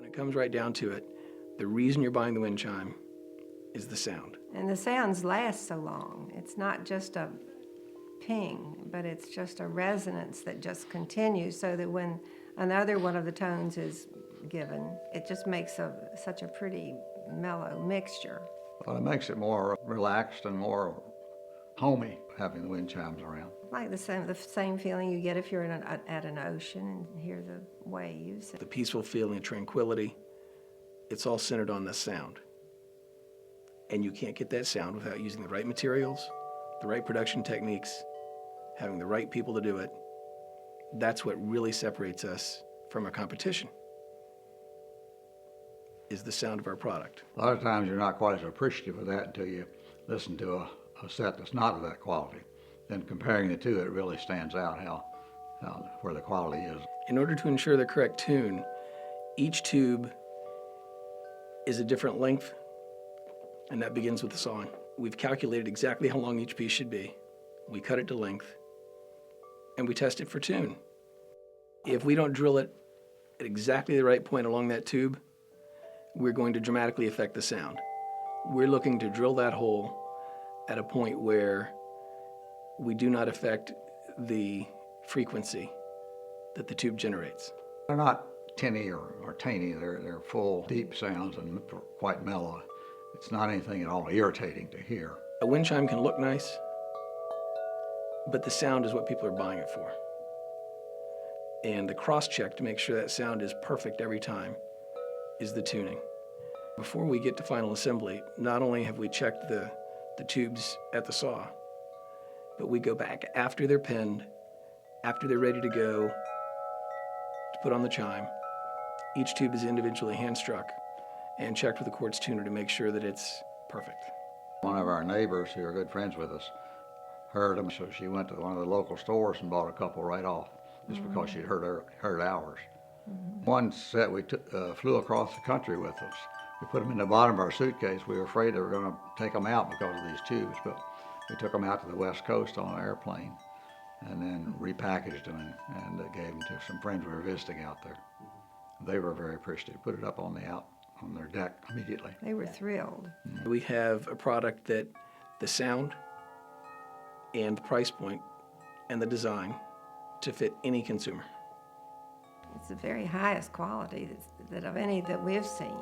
it comes right down to it, the reason you're buying the wind chime is the sound. And the sounds last so long. It's not just a ping, but it's just a resonance that just continues, so that when another one of the tones is given, it just makes such a pretty mellow mixture. Well, it makes it more relaxed and more homey having the wind chimes around. Like the same feeling you get if you're at an ocean and hear the waves. The peaceful feeling of tranquility, it's all centered on the sound. And you can't get that sound without using the right materials, the right production techniques, having the right people to do it. That's what really separates us from our competition, is the sound of our product. A lot of times you're not quite as appreciative of that until you listen to a set that's not of that quality. Then comparing the two, it really stands out where the quality is. In order to ensure the correct tune, each tube is a different length, and that begins with the sawing. We've calculated exactly how long each piece should be. We cut it to length, and we test it for tune. If we don't drill it at exactly the right point along that tube, we're going to dramatically affect the sound. We're looking to drill that hole at a point where we do not affect the frequency that the tube generates. They're not tinny or tainy, they're full, deep sounds and quite mellow. It's not anything at all irritating to hear. A wind chime can look nice, but the sound is what people are buying it for. And the cross-check to make sure that sound is perfect every time is the tuning. Before we get to final assembly, not only have we checked the tubes at the saw, but we go back after they're pinned, after they're ready to go to put on the chime. Each tube is individually hand-struck and checked with the quartz tuner to make sure that it's perfect. One of our neighbors who are good friends with us heard them, so she went to one of the local stores and bought a couple right off, just because she'd heard ours. One set we flew across the country with us. We put them in the bottom of our suitcase. We were afraid they were going to take them out because of these tubes, but we took them out to the West Coast on an airplane and then repackaged them and gave them to some friends we were visiting out there. They were very appreciative. Put it up on their deck immediately. They were thrilled. We have a product that the sound and the price point and the design to fit any consumer. It's the very highest quality that of any that we've seen.